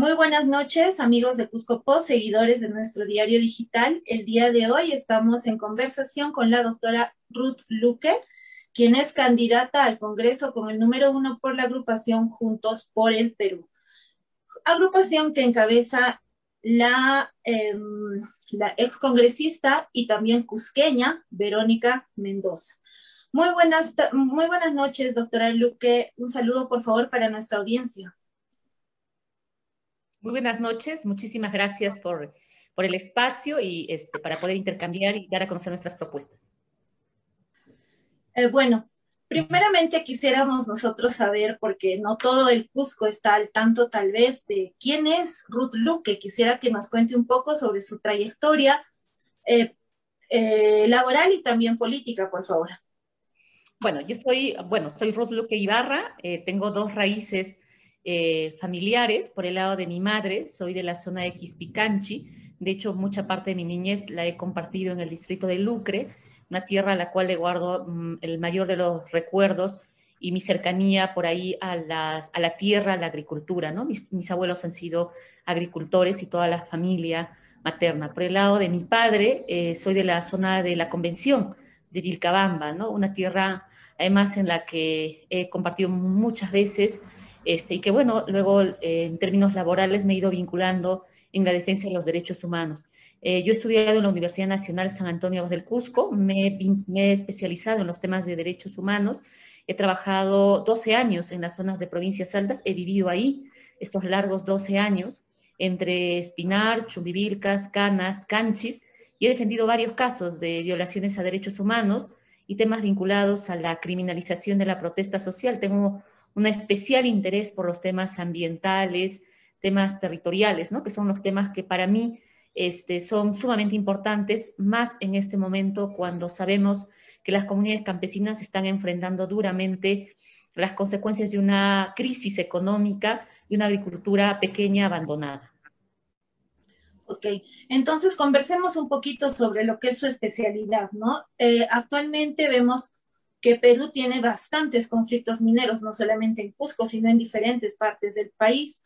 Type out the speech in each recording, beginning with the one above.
Muy buenas noches, amigos de Cusco Post, seguidores de nuestro diario digital. El día de hoy estamos en conversación con la doctora Ruth Luque, quien es candidata al Congreso con el número 1 por la agrupación Juntos por el Perú. Agrupación que encabeza la excongresista y también cusqueña Verónica Mendoza. Muy buenas noches, doctora Luque. Un saludo, por favor, para nuestra audiencia. Muy buenas noches, muchísimas gracias por el espacio y para poder intercambiar y dar a conocer nuestras propuestas. Bueno, primeramente quisiéramos nosotros saber, porque no todo el Cusco está al tanto tal vez de quién es Ruth Luque. Quisiera que nos cuente un poco sobre su trayectoria laboral y también política, por favor. Bueno, soy Ruth Luque Ibarra, tengo dos raíces familiares. Por el lado de mi madre, soy de la zona de Quispicanchi. De hecho, mucha parte de mi niñez la he compartido en el distrito de Lucre, una tierra a la cual le guardo el mayor de los recuerdos y mi cercanía por ahí a la tierra, a la agricultura, ¿no? Mis abuelos han sido agricultores y toda la familia materna. Por el lado de mi padre, soy de la zona de la Convención de Vilcabamba, ¿no? Una tierra además en la que he compartido muchas veces, y que bueno, luego en términos laborales me he ido vinculando en la defensa de los derechos humanos. Yo he estudiado en la Universidad Nacional San Antonio del Cusco, me he especializado en los temas de derechos humanos, he trabajado 12 años en las zonas de provincias altas, he vivido ahí estos largos 12 años, entre Espinar, Chumbivilcas, Canas, Canchis, y he defendido varios casos de violaciones a derechos humanos, y temas vinculados a la criminalización de la protesta social. Tengo un especial interés por los temas ambientales, temas territoriales, ¿no? Que son los temas que para mí son sumamente importantes, más en este momento cuando sabemos que las comunidades campesinas están enfrentando duramente las consecuencias de una crisis económica y una agricultura pequeña abandonada. Ok, entonces conversemos un poquito sobre lo que es su especialidad, ¿no? Actualmente vemos que Perú tiene bastantes conflictos mineros, no solamente en Cusco, sino en diferentes partes del país.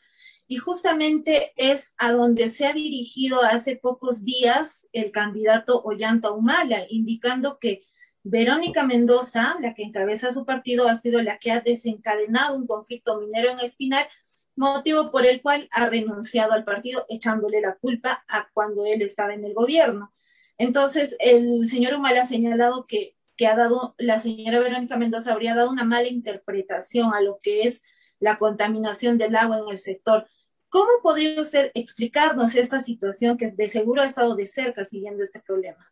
Y justamente es a donde se ha dirigido hace pocos días el candidato Ollanta Humala, indicando que Verónica Mendoza, la que encabeza su partido, ha sido la que ha desencadenado un conflicto minero en Espinar, motivo por el cual ha renunciado al partido, echándole la culpa a cuando él estaba en el gobierno. Entonces, el señor Humala ha señalado que ha dado, la señora Verónica Mendoza habría dado una mala interpretación a lo que es la contaminación del agua en el sector. ¿Cómo podría usted explicarnos esta situación que de seguro ha estado de cerca siguiendo este problema?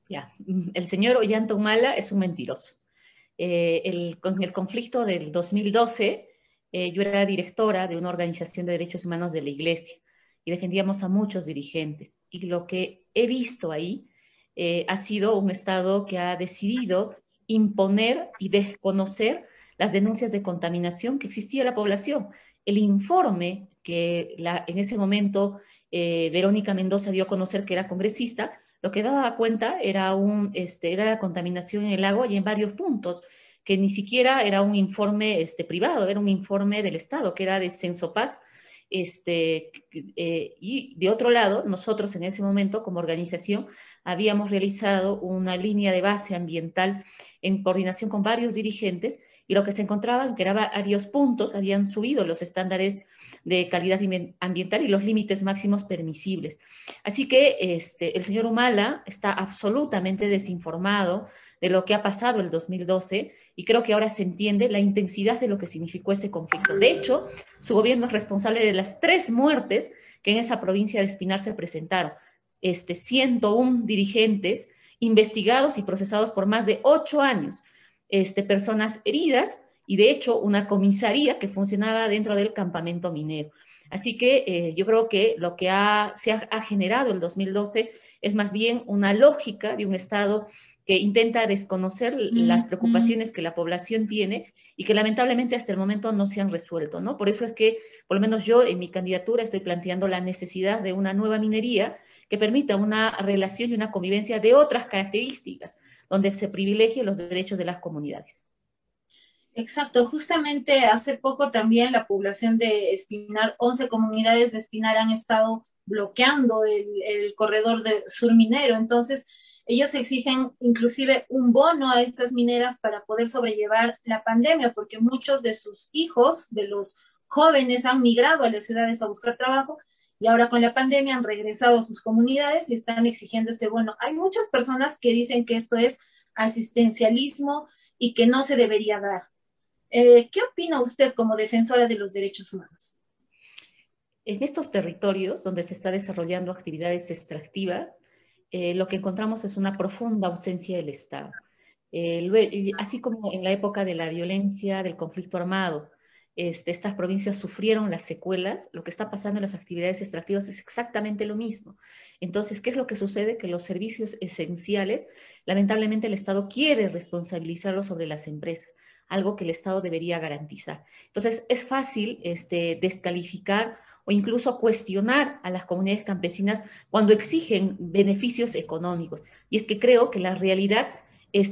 Ya, el señor Ollanta Humala es un mentiroso. Con el conflicto del 2012, yo era directora de una organización de derechos humanos de la Iglesia y defendíamos a muchos dirigentes. Y lo que he visto ahí ha sido un Estado que ha decidido imponer y desconocer las denuncias de contaminación que existía en la población. El informe que en ese momento Verónica Mendoza dio a conocer, que era congresista, lo que daba cuenta era la contaminación en el agua y en varios puntos, que ni siquiera era un informe privado, era un informe del Estado, que era de Censopaz. Y de otro lado, nosotros en ese momento, como organización, habíamos realizado una línea de base ambiental en coordinación con varios dirigentes, y lo que se encontraba que eran varios puntos, habían subido los estándares de calidad ambiental y los límites máximos permisibles. Así que el señor Humala está absolutamente desinformado de lo que ha pasado el 2012, y creo que ahora se entiende la intensidad de lo que significó ese conflicto. De hecho, su gobierno es responsable de las 3 muertes que en esa provincia de Espinar se presentaron. 101 dirigentes investigados y procesados por más de 8 años, personas heridas, y de hecho una comisaría que funcionaba dentro del campamento minero. Así que yo creo que lo que ha generado el 2012 es más bien una lógica de un Estado que intenta desconocer las preocupaciones que la población tiene y que lamentablemente hasta el momento no se han resuelto, ¿no? Por eso es que, por lo menos yo en mi candidatura estoy planteando la necesidad de una nueva minería que permita una relación y una convivencia de otras características, donde se privilegien los derechos de las comunidades. Exacto, justamente hace poco también la población de Espinar, 11 comunidades de Espinar han estado bloqueando el corredor de sur minero, entonces ellos exigen inclusive un bono a estas mineras para poder sobrellevar la pandemia, porque muchos de sus hijos, de los jóvenes, han migrado a las ciudades a buscar trabajo y ahora con la pandemia han regresado a sus comunidades y están exigiendo este bono. Hay muchas personas que dicen que esto es asistencialismo y que no se debería dar. ¿Qué opina usted como defensora de los derechos humanos? En estos territorios donde se está desarrollando actividades extractivas, lo que encontramos es una profunda ausencia del Estado. Así como en la época de la violencia, del conflicto armado, estas provincias sufrieron las secuelas, lo que está pasando en las actividades extractivas es exactamente lo mismo. Entonces, ¿qué es lo que sucede? Que los servicios esenciales, lamentablemente el Estado quiere responsabilizarlos sobre las empresas, algo que el Estado debería garantizar. Entonces, es fácil descalificar o incluso cuestionar a las comunidades campesinas cuando exigen beneficios económicos. Y es que creo que la realidad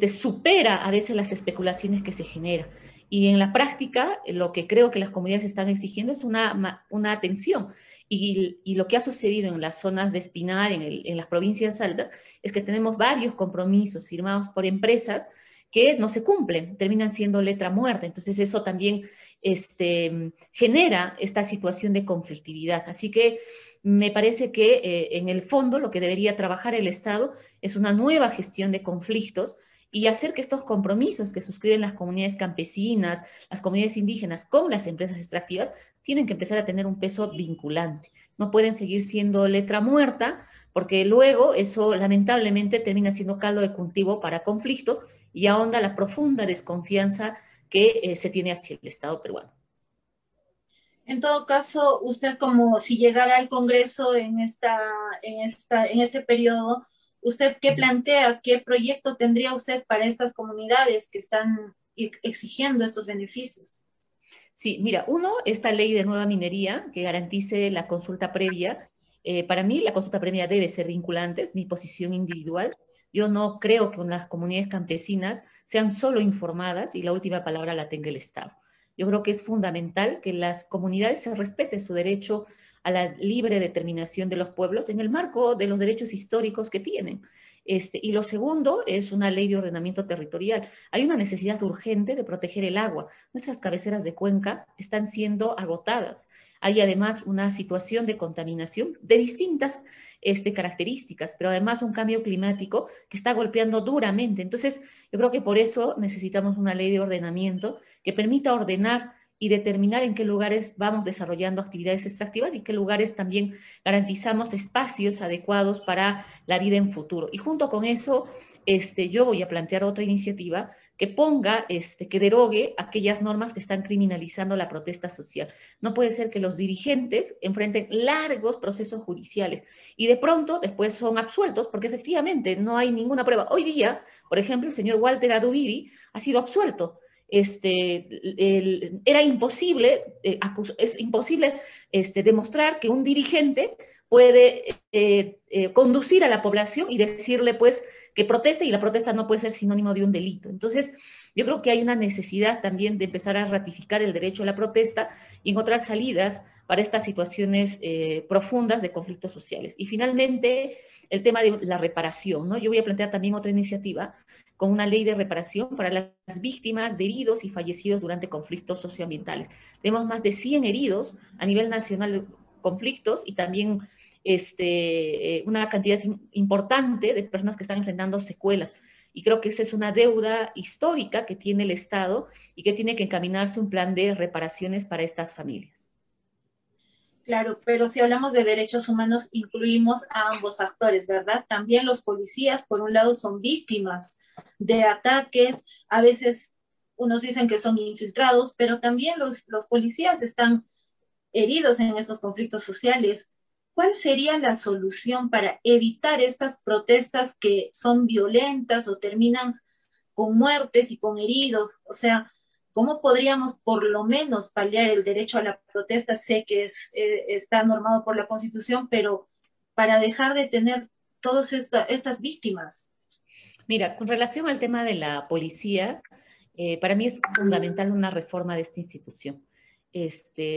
supera a veces las especulaciones que se generan. Y en la práctica, lo que creo que las comunidades están exigiendo es una atención. Y lo que ha sucedido en las zonas de Espinar, en las provincias altas, es que tenemos varios compromisos firmados por empresas que no se cumplen, terminan siendo letra muerta. Entonces eso también genera esta situación de conflictividad. Así que me parece que en el fondo lo que debería trabajar el Estado es una nueva gestión de conflictos y hacer que estos compromisos que suscriben las comunidades campesinas, las comunidades indígenas con las empresas extractivas, tienen que empezar a tener un peso vinculante. No pueden seguir siendo letra muerta, porque luego eso lamentablemente termina siendo caldo de cultivo para conflictos y ahonda la profunda desconfianza que se tiene hacia el Estado peruano. En todo caso, usted como si llegara al Congreso en este periodo, ¿usted qué plantea, qué proyecto tendría usted para estas comunidades que están exigiendo estos beneficios? Sí, mira, uno, esta ley de nueva minería que garantice la consulta previa. Para mí, la consulta previa debe ser vinculante, es mi posición individual. Yo no creo que unas comunidades campesinas sean solo informadas y la última palabra la tenga el Estado. Yo creo que es fundamental que las comunidades se respete su derecho a la libre determinación de los pueblos en el marco de los derechos históricos que tienen. Y lo segundo es una ley de ordenamiento territorial. Hay una necesidad urgente de proteger el agua. Nuestras cabeceras de cuenca están siendo agotadas. Hay además una situación de contaminación de distintas características, pero además un cambio climático que está golpeando duramente. Entonces, yo creo que por eso necesitamos una ley de ordenamiento que permita ordenar y determinar en qué lugares vamos desarrollando actividades extractivas y qué lugares también garantizamos espacios adecuados para la vida en futuro. Y junto con eso, yo voy a plantear otra iniciativa que ponga, que derogue aquellas normas que están criminalizando la protesta social. No puede ser que los dirigentes enfrenten largos procesos judiciales y de pronto después son absueltos porque efectivamente no hay ninguna prueba. Hoy día, por ejemplo, el señor Walter Adubiri ha sido absuelto. Era imposible, es imposible demostrar que un dirigente puede conducir a la población y decirle pues que proteste y la protesta no puede ser sinónimo de un delito. Entonces, yo creo que hay una necesidad también de empezar a ratificar el derecho a la protesta y encontrar salidas para estas situaciones profundas de conflictos sociales. Y finalmente, el tema de la reparación, ¿no? Yo voy a plantear también otra iniciativa con una ley de reparación para las víctimas de heridos y fallecidos durante conflictos socioambientales. Tenemos más de 100 heridos a nivel nacional de conflictos y también una cantidad importante de personas que están enfrentando secuelas. Y creo que esa es una deuda histórica que tiene el Estado y que tiene que encaminarse un plan de reparaciones para estas familias. Claro, pero si hablamos de derechos humanos, incluimos a ambos actores, ¿verdad? También los policías, por un lado, son víctimas de ataques, a veces unos dicen que son infiltrados, pero también los policías están heridos en estos conflictos sociales. ¿Cuál sería la solución para evitar estas protestas que son violentas o terminan con muertes y con heridos? O sea, ¿cómo podríamos por lo menos paliar el derecho a la protesta? Sé que está normado por la Constitución, pero para dejar de tener todas estas víctimas. Mira, con relación al tema de la policía, Para mí es fundamental una reforma de esta institución.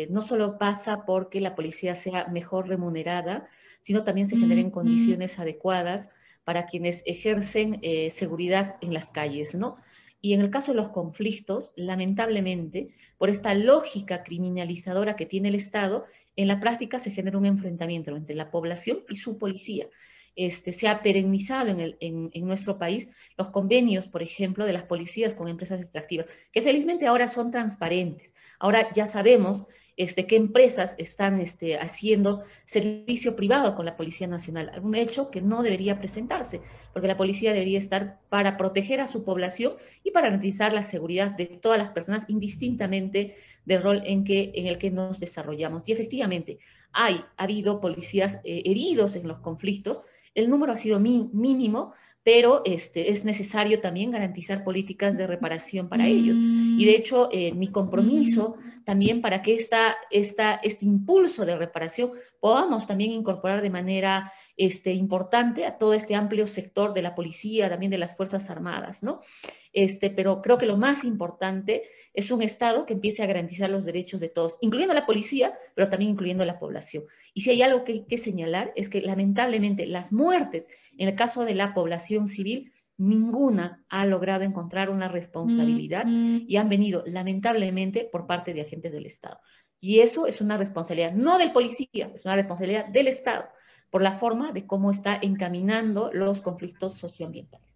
No solo pasa porque la policía sea mejor remunerada, sino también se generen condiciones adecuadas para quienes ejercen seguridad en las calles, ¿no? Y en el caso de los conflictos, lamentablemente, por esta lógica criminalizadora que tiene el Estado, en la práctica se genera un enfrentamiento entre la población y su policía. Se ha perennizado en nuestro país los convenios, por ejemplo, de las policías con empresas extractivas, que felizmente ahora son transparentes. Ahora ya sabemos qué empresas están haciendo servicio privado con la Policía Nacional, un hecho que no debería presentarse, porque la policía debería estar para proteger a su población y para garantizar la seguridad de todas las personas, indistintamente del rol en el que nos desarrollamos. Y efectivamente, ha habido policías heridos en los conflictos, el número ha sido mínimo, pero es necesario también garantizar políticas de reparación para ellos. Y de hecho, mi compromiso también para que este impulso de reparación podamos también incorporar de manera importante a todo este amplio sector de la policía, también de las Fuerzas Armadas, ¿no? Pero creo que lo más importante es un Estado que empiece a garantizar los derechos de todos, incluyendo la policía, pero también incluyendo la población. Y si hay algo que señalar es que lamentablemente las muertes, en el caso de la población civil, ninguna ha logrado encontrar una responsabilidad y han venido lamentablemente por parte de agentes del Estado. Y eso es una responsabilidad no del policía, es una responsabilidad del Estado por la forma de cómo está encaminando los conflictos socioambientales.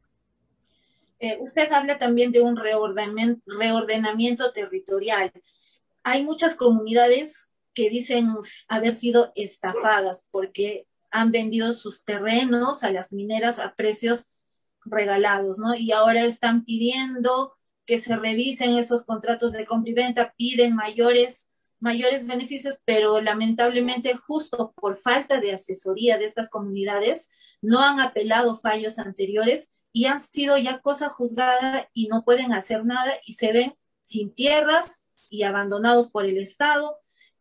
Usted habla también de un reordenamiento territorial. Hay muchas comunidades que dicen haber sido estafadas porque han vendido sus terrenos a las mineras a precios regalados, ¿no? Y ahora están pidiendo que se revisen esos contratos de compra y venta, piden mayores beneficios, pero lamentablemente justo por falta de asesoría de estas comunidades no han apelado fallos anteriores y han sido ya cosa juzgada y no pueden hacer nada y se ven sin tierras y abandonados por el Estado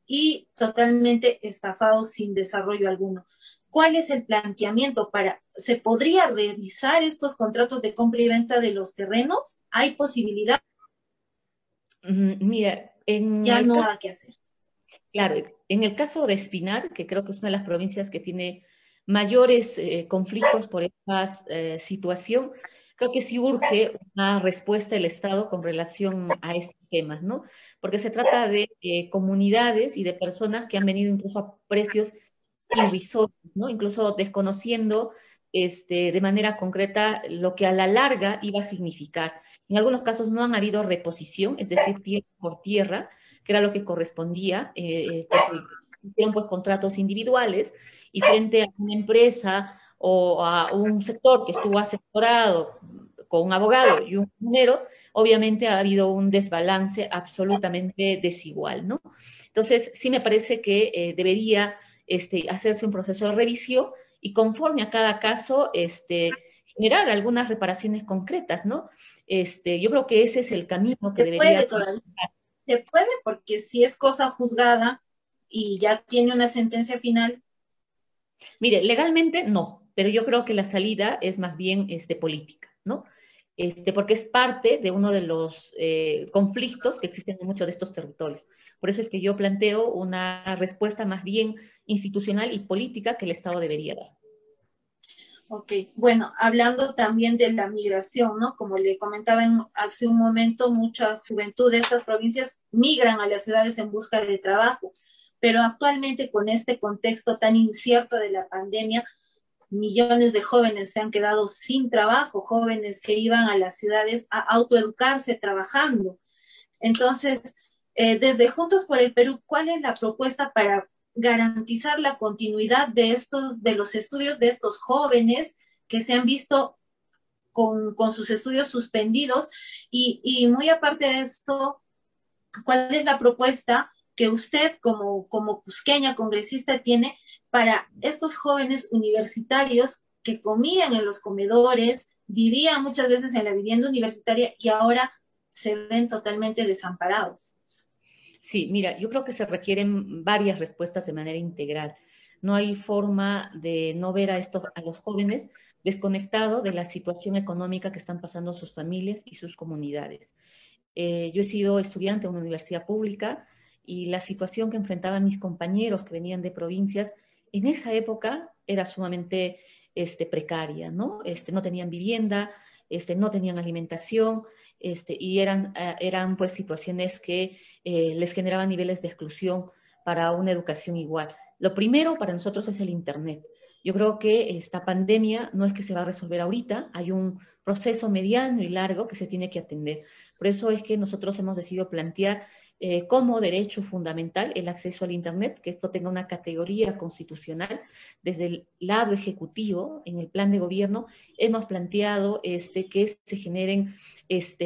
y totalmente estafados sin desarrollo alguno. ¿Cuál es el planteamiento se podría revisar estos contratos de compra y venta de los terrenos? ¿Hay posibilidad? Mira, Ya no hay que hacer. claro, en el caso de Espinar, que creo que es una de las provincias que tiene mayores conflictos por esta situación, creo que sí urge una respuesta del Estado con relación a estos temas, ¿no? Porque se trata de comunidades y de personas que han venido incluso a precios irrisorios, ¿no? Incluso desconociendo de manera concreta lo que a la larga iba a significar. En algunos casos no han habido reposición, es decir, tierra por tierra, que era lo que correspondía, porque hicieron pues contratos individuales y frente a una empresa o a un sector que estuvo asesorado con un abogado y un ingeniero, obviamente ha habido un desbalance absolutamente desigual, ¿no? Entonces, sí me parece que debería hacerse un proceso de revisión y conforme a cada caso, generar algunas reparaciones concretas, ¿no? Yo creo que ese es el camino que Se puede debería. todavía, se puede porque si es cosa juzgada y ya tiene una sentencia final. Mire, legalmente no, pero yo creo que la salida es más bien política, ¿no? Porque es parte de uno de los conflictos que existen en muchos de estos territorios. Por eso es que yo planteo una respuesta más bien institucional y política que el Estado debería dar. Ok, bueno, hablando también de la migración, ¿no? Como le comentaba hace un momento, mucha juventud de estas provincias migran a las ciudades en busca de trabajo, pero actualmente con este contexto tan incierto de la pandemia, millones de jóvenes se han quedado sin trabajo, jóvenes que iban a las ciudades a autoeducarse trabajando. Entonces, desde Juntos por el Perú, ¿cuál es la propuesta para garantizar la continuidad de los estudios de estos jóvenes que se han visto con sus estudios suspendidos? Y muy aparte de esto, ¿cuál es la propuesta que usted como cusqueña congresista tiene para estos jóvenes universitarios que comían en los comedores, vivían muchas veces en la vivienda universitaria y ahora se ven totalmente desamparados? Sí, mira, yo creo que se requieren varias respuestas de manera integral. No hay forma de no ver a los jóvenes desconectados de la situación económica que están pasando sus familias y sus comunidades. Yo he sido estudiante en una universidad pública y la situación que enfrentaban mis compañeros que venían de provincias en esa época era sumamente precaria, ¿no? No tenían vivienda, no tenían alimentación, y eran pues situaciones que les generaban niveles de exclusión para una educación igual. Lo primero para nosotros es el Internet. Yo creo que esta pandemia no es que se va a resolver ahorita, hay un proceso mediano y largo que se tiene que atender. Por eso es que nosotros hemos decidido plantear como derecho fundamental el acceso al Internet, que esto tenga una categoría constitucional. Desde el lado ejecutivo, en el plan de gobierno, hemos planteado que se generen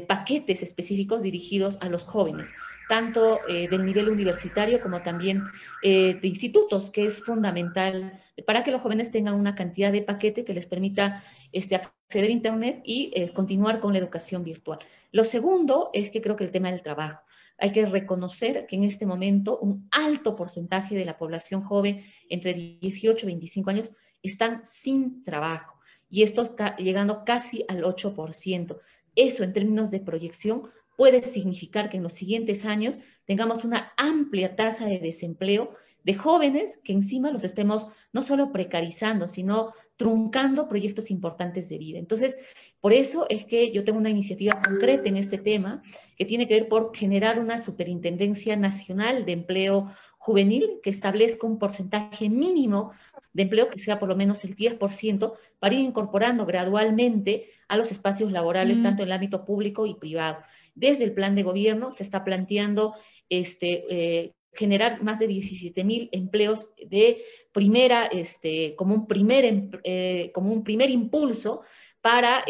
paquetes específicos dirigidos a los jóvenes, tanto del nivel universitario como también de institutos, que es fundamental para que los jóvenes tengan una cantidad de paquete que les permita acceder a Internet y continuar con la educación virtual. Lo segundo es que creo que el tema del trabajo. Hay que reconocer que en este momento un alto porcentaje de la población joven entre 18 y 25 años están sin trabajo y esto está llegando casi al 8%. Eso en términos de proyección puede significar que en los siguientes años tengamos una amplia tasa de desempleo de jóvenes que encima los estemos no solo precarizando, sino truncando proyectos importantes de vida. Entonces, por eso es que yo tengo una iniciativa concreta en este tema que tiene que ver por generar una superintendencia nacional de empleo juvenil que establezca un porcentaje mínimo de empleo que sea por lo menos el 10% para ir incorporando gradualmente a los espacios laborales, tanto en el ámbito público y privado. Desde el plan de gobierno se está planteando generar más de 17,000 empleos de primera, como un primer impulso para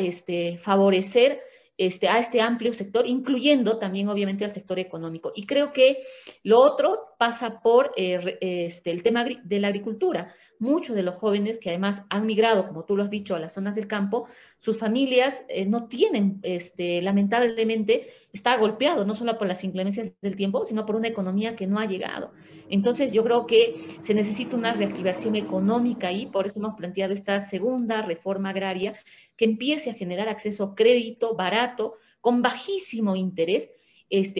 favorecer a este amplio sector, incluyendo también obviamente al sector económico. Y creo que lo otro pasa por el tema de la agricultura. Muchos de los jóvenes que además han migrado, como tú lo has dicho, a las zonas del campo, sus familias no tienen, lamentablemente, está golpeado no solo por las inclemencias del tiempo, sino por una economía que no ha llegado. Entonces yo creo que se necesita una reactivación económica y por eso hemos planteado esta segunda reforma agraria que empiece a generar acceso a crédito barato, con bajísimo interés,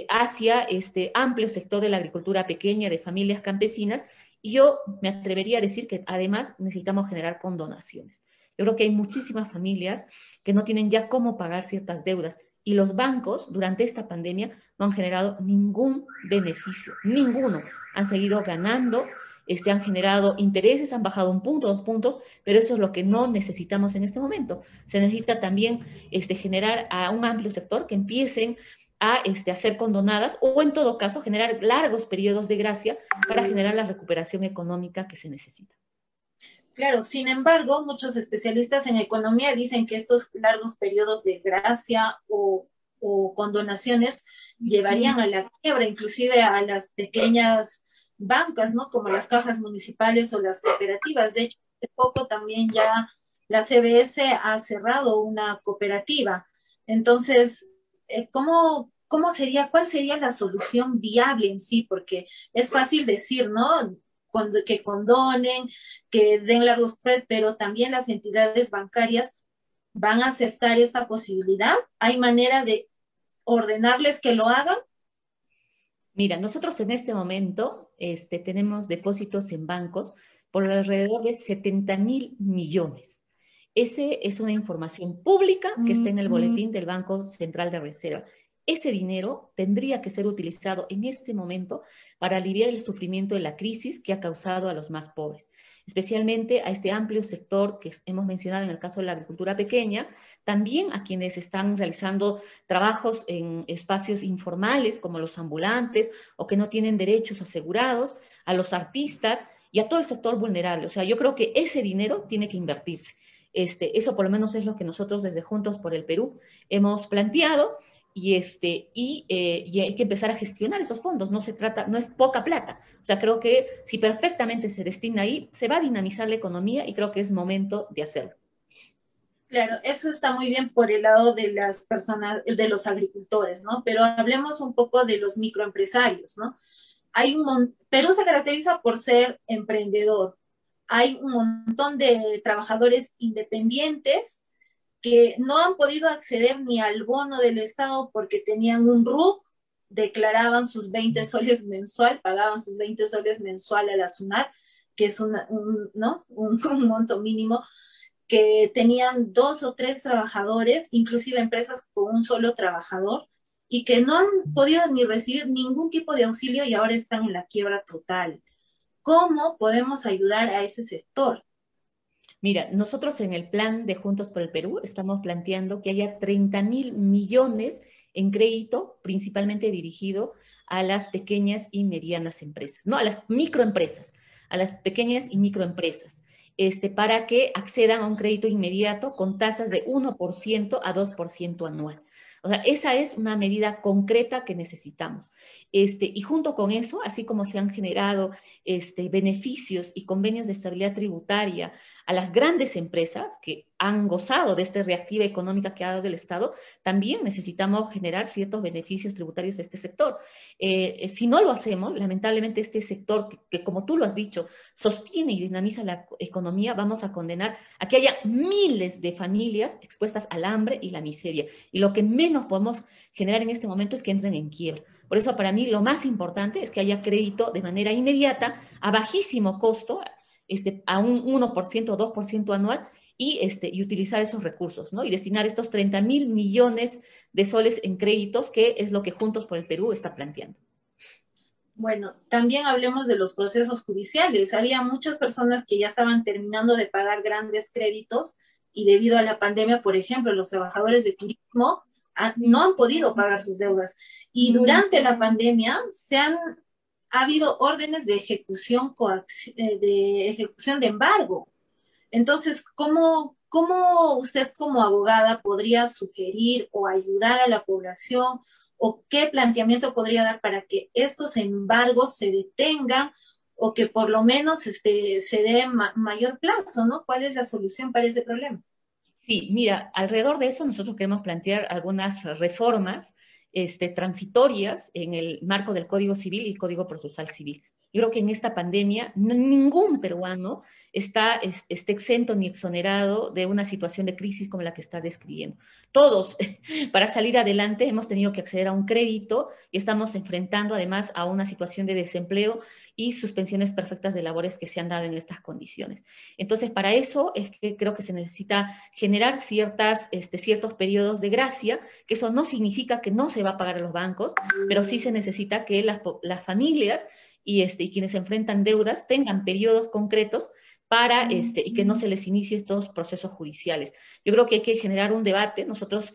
hacia este amplio sector de la agricultura pequeña, de familias campesinas, y yo me atrevería a decir que además necesitamos generar condonaciones. Yo creo que hay muchísimas familias que no tienen ya cómo pagar ciertas deudas y los bancos durante esta pandemia no han generado ningún beneficio, ninguno. Han seguido ganando, han generado intereses, han bajado 1 punto, 2 puntos, pero eso es lo que no necesitamos en este momento. Se necesita también generar a un amplio sector que empiecen a ser condonadas o en todo caso generar largos periodos de gracia para generar la recuperación económica que se necesita. Claro, sin embargo, muchos especialistas en economía dicen que estos largos periodos de gracia o condonaciones llevarían a la quiebra, inclusive a las pequeñas bancas, ¿no? Como las cajas municipales o las cooperativas. De hecho, hace poco también ya la CBS ha cerrado una cooperativa. Entonces, ¿cómo sería, cuál sería la solución viable en sí? Porque es fácil decir, ¿no? Que condonen, que den largos spread, pero también las entidades bancarias van a aceptar esta posibilidad. ¿Hay manera de ordenarles que lo hagan? Mira, nosotros en este momento tenemos depósitos en bancos por alrededor de 70,000 millones. Esa es una información pública que está en el boletín del Banco Central de Reserva. Ese dinero tendría que ser utilizado en este momento para aliviar el sufrimiento de la crisis que ha causado a los más pobres, especialmente a este amplio sector que hemos mencionado en el caso de la agricultura pequeña, también a quienes están realizando trabajos en espacios informales como los ambulantes o que no tienen derechos asegurados, a los artistas y a todo el sector vulnerable. O sea, yo creo que ese dinero tiene que invertirse. Eso por lo menos es lo que nosotros desde Juntos por el Perú hemos planteado y hay que empezar a gestionar esos fondos. No se trata, no es poca plata. O sea, creo que si perfectamente se destina ahí, se va a dinamizar la economía y creo que es momento de hacerlo. Claro, eso está muy bien por el lado de las personas, de los agricultores, ¿no? Pero hablemos un poco de los microempresarios, ¿no? Perú se caracteriza por ser emprendedor. Hay un montón de trabajadores independientes que no han podido acceder ni al bono del Estado porque tenían un RUC, declaraban sus 20 soles mensual, pagaban sus 20 soles mensual a la SUNAT, que es ¿no? un monto mínimo, que tenían 2 o 3 trabajadores, inclusive empresas con un solo trabajador, y que no han podido ni recibir ningún tipo de auxilio y ahora están en la quiebra total. ¿Cómo podemos ayudar a ese sector? Mira, nosotros en el plan de Juntos por el Perú estamos planteando que haya 30.000 millones en crédito, principalmente dirigido a las pequeñas y medianas empresas, no a las microempresas, a las pequeñas y microempresas, para que accedan a un crédito inmediato con tasas de 1% a 2% anual. O sea, esa es una medida concreta que necesitamos. Y junto con eso, así como se han generado beneficios y convenios de estabilidad tributaria a las grandes empresas que han gozado de esta reactiva económica que ha dado el Estado, también necesitamos generar ciertos beneficios tributarios a este sector. Si no lo hacemos, lamentablemente este sector que, como tú lo has dicho, sostiene y dinamiza la economía, vamos a condenar a que haya miles de familias expuestas al hambre y la miseria. Y lo que menos podemos generar en este momento es que entren en quiebra. Por eso para mí lo más importante es que haya crédito de manera inmediata, a bajísimo costo, a un 1% o 2% anual y utilizar esos recursos, ¿no? Y destinar estos 30.000 millones de soles en créditos, que es lo que Juntos por el Perú está planteando. Bueno, también hablemos de los procesos judiciales. Había muchas personas que ya estaban terminando de pagar grandes créditos y debido a la pandemia, por ejemplo, los trabajadores de turismo no han podido pagar sus deudas. Y durante la pandemia ha habido órdenes de ejecución, de ejecución de embargo. Entonces, ¿cómo usted como abogada podría sugerir o ayudar a la población o qué planteamiento podría dar para que estos embargos se detengan o que por lo menos se dé mayor plazo, ¿no? ¿Cuál es la solución para ese problema? Sí, mira, alrededor de eso nosotros queremos plantear algunas reformas transitorias en el marco del Código Civil y Código Procesal Civil. Yo creo que en esta pandemia ningún peruano está exento ni exonerado de una situación de crisis como la que estás describiendo. Todos, para salir adelante, hemos tenido que acceder a un crédito y estamos enfrentando además a una situación de desempleo y suspensiones perfectas de labores que se han dado en estas condiciones. Entonces, para eso es que creo que se necesita generar ciertos periodos de gracia, que eso no significa que no se va a pagar a los bancos, pero sí se necesita que las familias y quienes enfrentan deudas tengan periodos concretos y que no se les inicie estos procesos judiciales. Yo creo que hay que generar un debate. Nosotros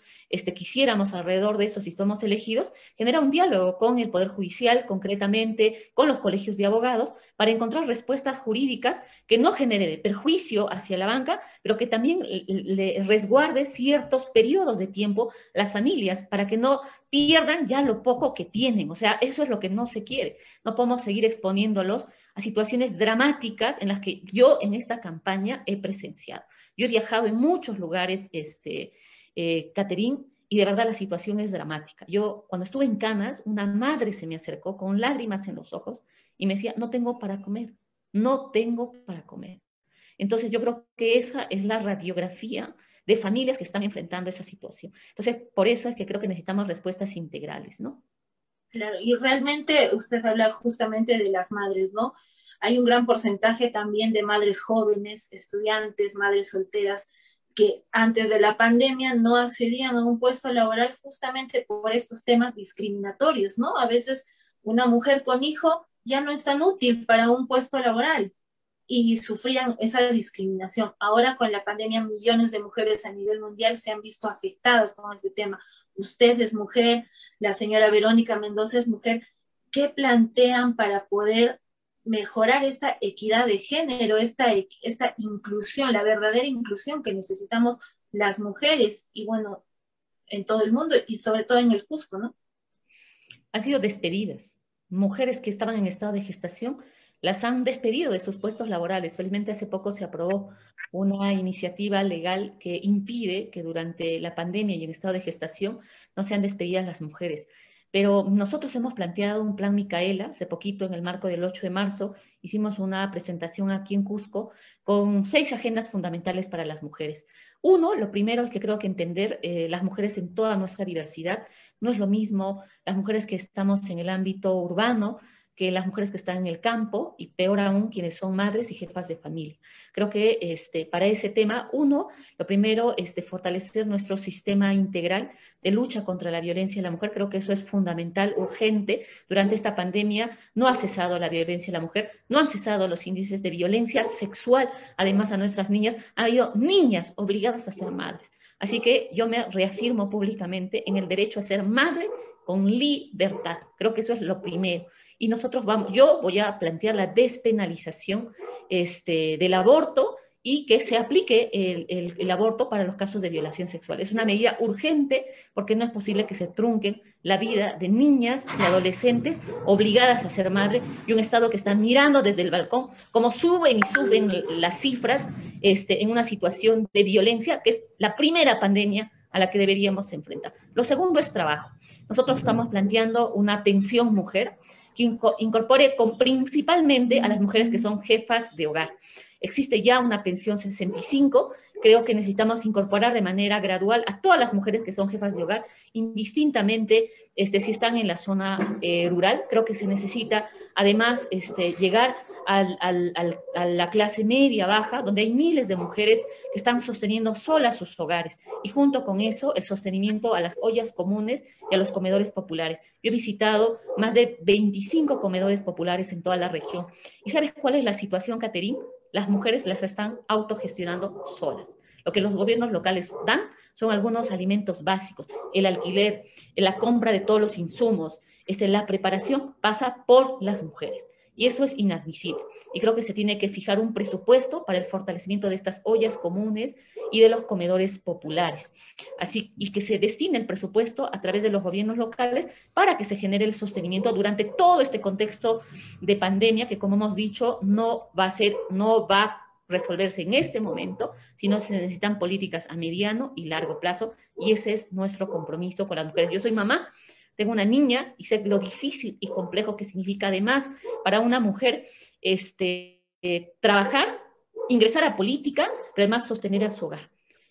quisiéramos alrededor de eso, si somos elegidos, generar un diálogo con el Poder Judicial, concretamente con los colegios de abogados, para encontrar respuestas jurídicas que no generen perjuicio hacia la banca, pero que también le resguarde ciertos periodos de tiempo a las familias para que no pierdan ya lo poco que tienen. O sea, eso es lo que no se quiere. No podemos seguir exponiéndolos a situaciones dramáticas en las que yo en esta campaña he presenciado. Yo he viajado en muchos lugares, Caterín, y de verdad la situación es dramática. Yo, cuando estuve en Canas, una madre se me acercó con lágrimas en los ojos y me decía, no tengo para comer, no tengo para comer. Entonces yo creo que esa es la radiografía de familias que están enfrentando esa situación. Entonces, por eso es que creo que necesitamos respuestas integrales, ¿no? Claro, y realmente usted habla justamente de las madres, ¿no? Hay un gran porcentaje también de madres jóvenes, estudiantes, madres solteras, que antes de la pandemia no accedían a un puesto laboral justamente por estos temas discriminatorios, ¿no? A veces una mujer con hijo ya no es tan útil para un puesto laboral y sufrían esa discriminación. Ahora con la pandemia millones de mujeres a nivel mundial se han visto afectadas con este tema. Usted es mujer, la señora Verónica Mendoza es mujer. ¿Qué plantean para poder mejorar esta equidad de género, esta inclusión, la verdadera inclusión que necesitamos las mujeres y bueno, en todo el mundo y sobre todo en el Cusco, ¿no? Han sido despedidas. Mujeres que estaban en estado de gestación las han despedido de sus puestos laborales. Felizmente hace poco se aprobó una iniciativa legal que impide que durante la pandemia y en estado de gestación no sean despedidas las mujeres. Pero nosotros hemos planteado un plan Micaela. Hace poquito, en el marco del 8 de marzo, hicimos una presentación aquí en Cusco con 6 agendas fundamentales para las mujeres. Uno, lo primero es que creo que entender las mujeres en toda nuestra diversidad. No es lo mismo las mujeres que estamos en el ámbito urbano que las mujeres que están en el campo, y peor aún quienes son madres y jefas de familia. Creo que para ese tema, uno, lo primero, fortalecer nuestro sistema integral de lucha contra la violencia de la mujer. Creo que eso es fundamental, urgente. Durante esta pandemia no ha cesado la violencia de la mujer, no han cesado los índices de violencia sexual. Además, a nuestras niñas, ha habido niñas obligadas a ser madres. Así que yo me reafirmo públicamente en el derecho a ser madre con libertad. Creo que eso es lo primero. Y nosotros yo voy a plantear la despenalización del aborto y que se aplique el aborto para los casos de violación sexual. Es una medida urgente porque no es posible que se trunquen la vida de niñas y adolescentes obligadas a ser madre, y un Estado que está mirando desde el balcón cómo suben y suben las cifras en una situación de violencia que es la primera pandemia a la que deberíamos enfrentar. Lo segundo es trabajo. Nosotros estamos planteando una pensión mujer que incorpore principalmente a las mujeres que son jefas de hogar. Existe ya una pensión 65, creo que necesitamos incorporar de manera gradual a todas las mujeres que son jefas de hogar, indistintamente si están en la zona rural. Creo que se necesita además llegar a la clase media, baja, donde hay miles de mujeres que están sosteniendo solas sus hogares, y junto con eso el sostenimiento a las ollas comunes y a los comedores populares. Yo he visitado más de 25 comedores populares en toda la región. ¿Y sabes cuál es la situación, Caterín? Las mujeres las están autogestionando solas. Lo que los gobiernos locales dan son algunos alimentos básicos, el alquiler, la compra de todos los insumos, la preparación pasa por las mujeres. Y eso es inadmisible. Y creo que se tiene que fijar un presupuesto para el fortalecimiento de estas ollas comunes y de los comedores populares. Así, y que se destine el presupuesto a través de los gobiernos locales para que se genere el sostenimiento durante todo este contexto de pandemia que, como hemos dicho, no va a resolverse en este momento, sino se necesitan políticas a mediano y largo plazo, y ese es nuestro compromiso con las mujeres. Yo soy mamá, tengo una niña y sé lo difícil y complejo que significa además para una mujer trabajar, ingresar a política, pero además sostener a su hogar.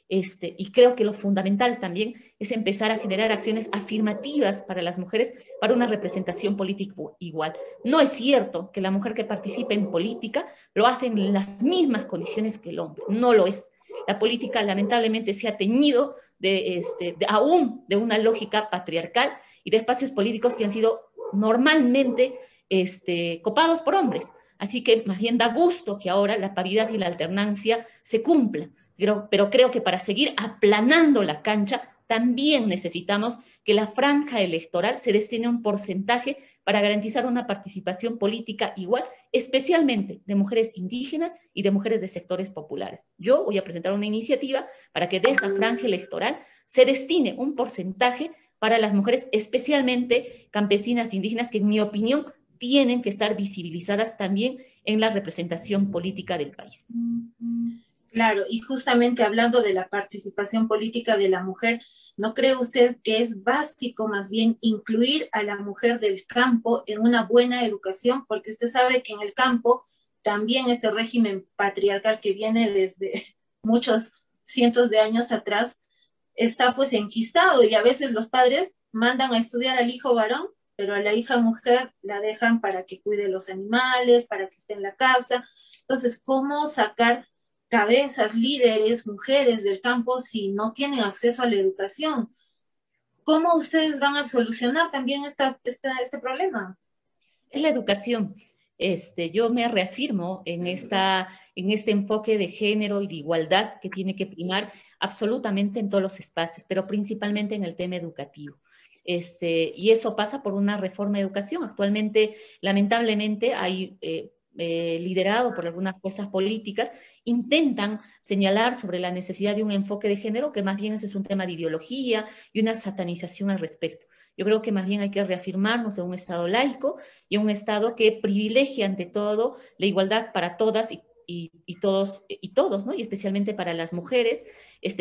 Y creo que lo fundamental también es empezar a generar acciones afirmativas para las mujeres, para una representación política igual. No es cierto que la mujer que participe en política lo hace en las mismas condiciones que el hombre, no lo es. La política lamentablemente se ha teñido aún de una lógica patriarcal y de espacios políticos que han sido normalmente copados por hombres. Así que más bien da gusto que ahora la paridad y la alternancia se cumplan. Pero creo que para seguir aplanando la cancha también necesitamos que la franja electoral se destine un porcentaje para garantizar una participación política igual, especialmente de mujeres indígenas y de mujeres de sectores populares. Yo voy a presentar una iniciativa para que de esa franja electoral se destine un porcentaje para las mujeres, especialmente campesinas indígenas, que en mi opinión tienen que estar visibilizadas también en la representación política del país. Claro, y justamente hablando de la participación política de la mujer, ¿no cree usted que es básico más bien incluir a la mujer del campo en una buena educación? Porque usted sabe que en el campo también este régimen patriarcal que viene desde muchos cientos de años atrás está pues enquistado, y a veces los padres mandan a estudiar al hijo varón, pero a la hija mujer la dejan para que cuide los animales, para que esté en la casa. Entonces, ¿cómo sacar cabezas, líderes, mujeres del campo si no tienen acceso a la educación? ¿Cómo ustedes van a solucionar también este problema? Es la educación. Yo me reafirmo en este enfoque de género y de igualdad que tiene que primar absolutamente en todos los espacios, pero principalmente en el tema educativo. Y eso pasa por una reforma de educación. Actualmente, lamentablemente, hay liderado por algunas fuerzas políticas, intentan señalar sobre la necesidad de un enfoque de género, que más bien eso es un tema de ideología y una satanización al respecto. Yo creo que más bien hay que reafirmarnos en un Estado laico y en un Estado que privilegie ante todo la igualdad para todas y todos, ¿no? Y especialmente para las mujeres,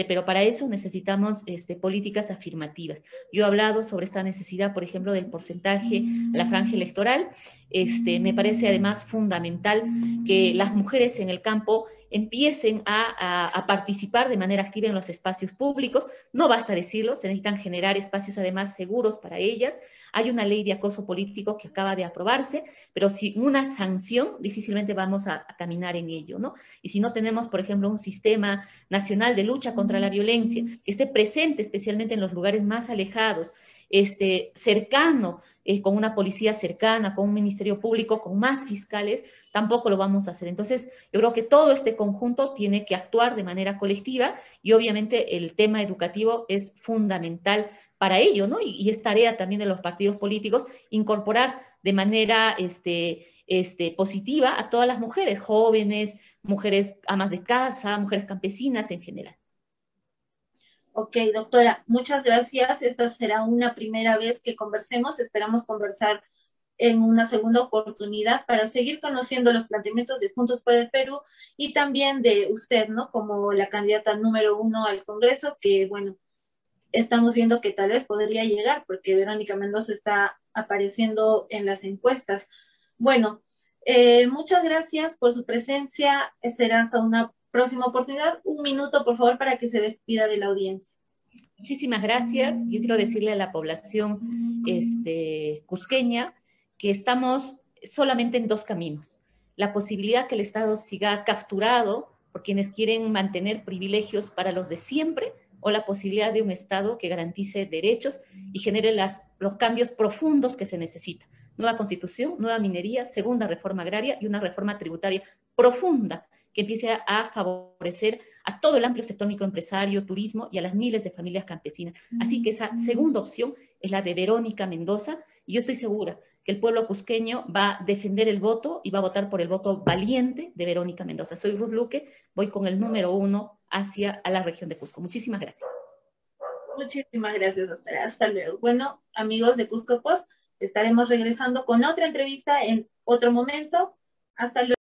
pero para eso necesitamos políticas afirmativas. Yo he hablado sobre esta necesidad, por ejemplo, del porcentaje a la franja electoral. Me parece además fundamental que las mujeres en el campo empiecen a participar de manera activa en los espacios públicos. No basta decirlo, se necesitan generar espacios además seguros para ellas. Hay una ley de acoso político que acaba de aprobarse, pero sin una sanción difícilmente vamos a caminar en ello, ¿no? Y si no tenemos, por ejemplo, un sistema nacional de lucha contra la violencia que esté presente especialmente en los lugares más alejados, cercano, con una policía cercana, con un ministerio público, con más fiscales, tampoco lo vamos a hacer. Entonces, yo creo que todo este conjunto tiene que actuar de manera colectiva y obviamente el tema educativo es fundamental para ello, ¿no? Y es tarea también de los partidos políticos incorporar de manera positiva a todas las mujeres, jóvenes, mujeres amas de casa, mujeres campesinas en general. Ok, doctora, muchas gracias. Esta será una primera vez que conversemos. Esperamos conversar en una segunda oportunidad para seguir conociendo los planteamientos de Juntos por el Perú y también de usted, ¿no? Como la candidata número 1 al Congreso, que bueno, estamos viendo que tal vez podría llegar porque Verónica Mendoza está apareciendo en las encuestas. Bueno, muchas gracias por su presencia. Será hasta una próxima oportunidad. Un minuto, por favor, para que se despida de la audiencia. Muchísimas gracias. Yo quiero decirle a la población cusqueña que estamos solamente en dos caminos. La posibilidad que el Estado siga capturado por quienes quieren mantener privilegios para los de siempre, o la posibilidad de un Estado que garantice derechos y genere los cambios profundos que se necesitan. Nueva constitución, nueva minería, segunda reforma agraria y una reforma tributaria profunda que empiece a favorecer a todo el amplio sector microempresario, turismo y a las miles de familias campesinas. Así que esa segunda opción es la de Verónica Mendoza y yo estoy segura que el pueblo cusqueño va a defender el voto y va a votar por el voto valiente de Verónica Mendoza. Soy Ruth Luque, voy con el número 1 hacia a la región de Cusco. Muchísimas gracias. Muchísimas gracias, doctora. Hasta luego. Bueno, amigos de Cusco Post, estaremos regresando con otra entrevista en otro momento. Hasta luego.